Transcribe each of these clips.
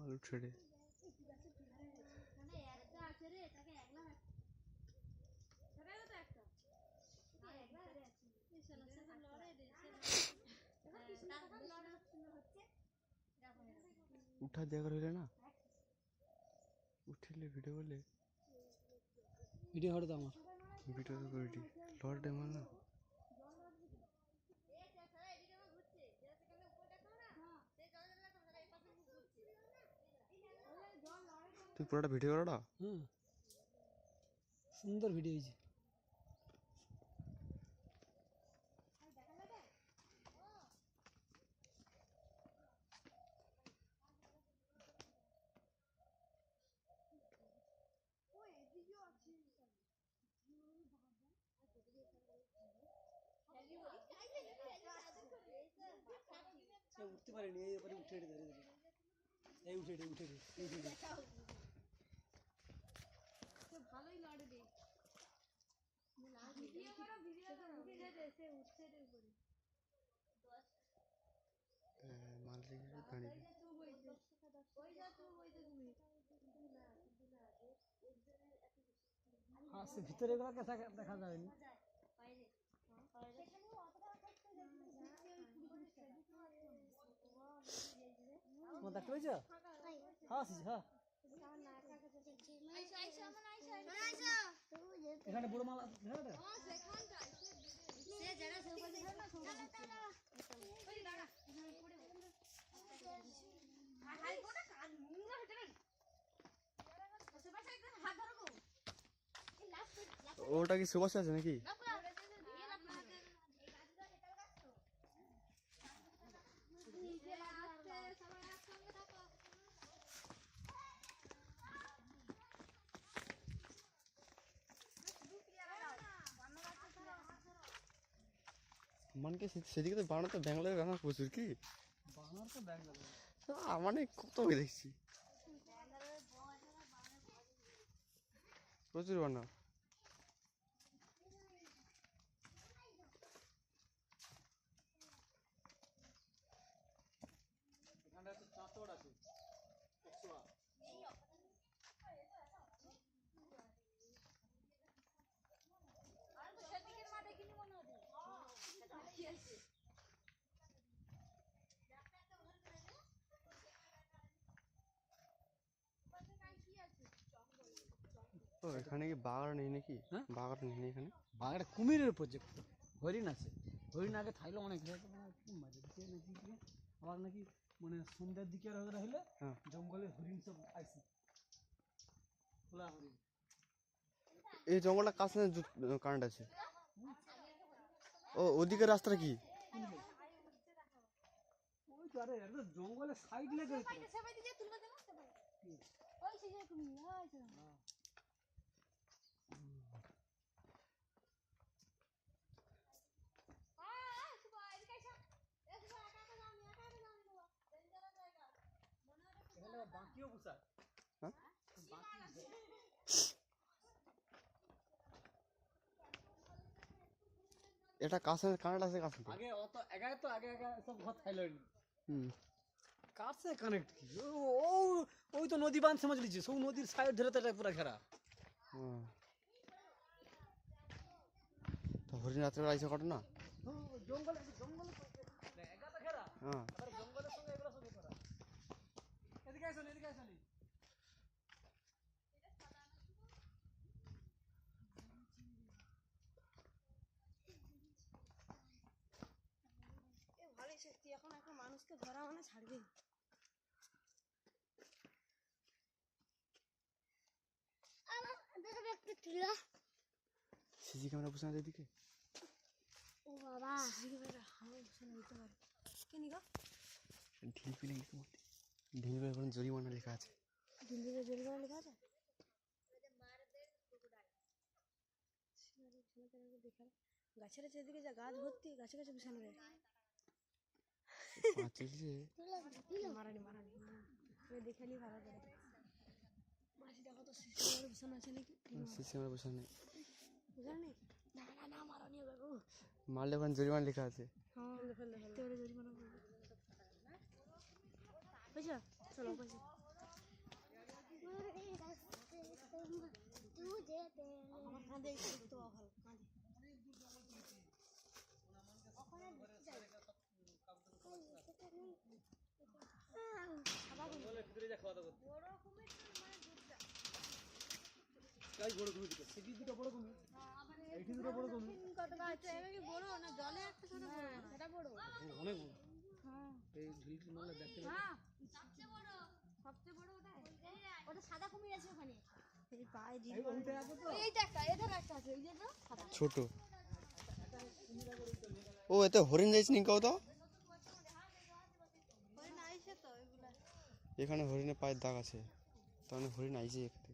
আলু ছেড়ে উঠা দেওয়া হইলে না উঠিলে ভিডিও করলে ভিডিও হরে তো আমার ভিডিও তো করে দিই লড় ডেমার না তুই পুরোটা ভিডিও করোটা হুম সুন্দর ভিডিও হয়েছে উঠতে পারিনি এবারে উঠে ধরে ধরে এই উঠে ভালোই লড়ে রে ভিডিও করো উঠে যেতে উঠছে রে উপরে মাল রেখে দাঁড়িয়ে হ্যাঁ সে ভিতরে গুলো দেখা যায়নি তোমার দেখতে পেয়েছো হ্যাঁ আসিস হ্যাঁ এখানে বুড়ো মাল আছে ওটা কি সুবাস আছে নাকি মানকে সেদিকে তো বানাতে ব্যাঙ্গালোরে রান্না প্রচুর কি বানার তো ব্যাঙ্গালোর মানে কত হয়ে দেখছি প্রচুর বানা এখানে একটা চাঁচড় আছে ও এখানে কি বাঘ নেই নাকি হ্যাঁ বাঘ নেই এখানে বাঘটা কুমিরের প্রজেক্ট হরিণ আছে হরিণ আগে থাইলে অনেক আবার নাকি মানে সন্ধ্যার দিকে হইলে জঙ্গলে হরিণ সব আইসি খোলা হরিণ এই জঙ্গলটা কাছে কারেন্ট আছে ও ওদিকে রাস্তা কি ওই তো আরে এটা জঙ্গলের সাইড লেগে বাকিও বুঝা এটা কাছে কারেন্ট আছে কাছে আগে অত আগে তো আগে সব ঘর থাইলেন কাছে কানেক্ট কি ও ওই তো নদী বাঁধ সমঝ লিজিए সব নদীর সাইড ধরে তো এটা পুরো ঘেরা তো হরিণ রাত্রে আইসা কত না জঙ্গলে একা তো ঘেরা হ্যাঁ আর জঙ্গলের সঙ্গে এগুলো সব করা এদিকে আইসো ভালোই সত্যি এখন একটা মানুষকে ধরা মানে ছাড়বে সিসি ক্যামেরা বসে আছে এদিকে ও বাবা সিসি ক্যামেরা হাওয়া বসে নিতে পারে কি নিগো ঢিল পিলে লিখে মধ্যে ঢিল পিলে এখন জরিমানা লেখা আছে দিল্লিতে জরিমানা লেখা আছে গাছের চারিদিকে যা গাছ ভর্তি গাছে গাছে বিছানো রে মারানি দেখে নি ভালো করে মাছি দেখো তো সিসির বিছানো আছে নাকি সিসি ক্যামেরা বসে নেই বুঝানি না মারানি বাবু মারলে এখন জরিমানা লেখা আছে হ্যাঁ ফেললে জরিমানা বুঝছো চলো কাঁধে একটু ভালো কাঁধে ওখানে ভিতরে যা খাওয়া দাওয়া করতে বড় কুমির তো মানে দুধটা তাই বড় কুমির দিকে সেটি দুটো বড় কুমির এইটি দুটো বড় কুমির কতটা আছে এবার কি বড় না জলে একটা ছোট বড় সেটা বড় অনেক বড় হ্যাঁ এই ঢিলটি মারলে দেখতে হ্যাঁ সবচেয়ে বড় ওটা ওটা সাদা কুমির আছে ওখানে এই পায়ে দিই ওইটা আছে তো এই একটা এধার একটা আছে এই যে না সাদা ছোট ও এতে হরিণ যাইছে নি কাউ তো ওই না আইছে তো এগুলা এখানে হরিণের পায়ের দাগ আছে তার মানে হরিণ আইছে এখানে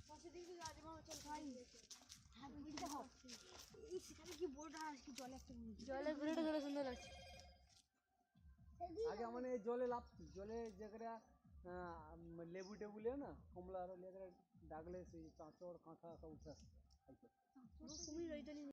পাশে দিকে গাড়ি মামা চল ভাই হ্যাঁ বুঝতে হবে এই সেখানে কি বড় আর কি জলে একটা জলে ঘুরেটা জলে সুন্দর লাগছে আগে মানে এই জলে লাফছি জলে যেগুলা লেবু টেবু লিয়ে না কমলা আর লিয়ে ডাকলে সেই চাঁচড় কাঁথা সব উঠে আসে কুমির ওইটা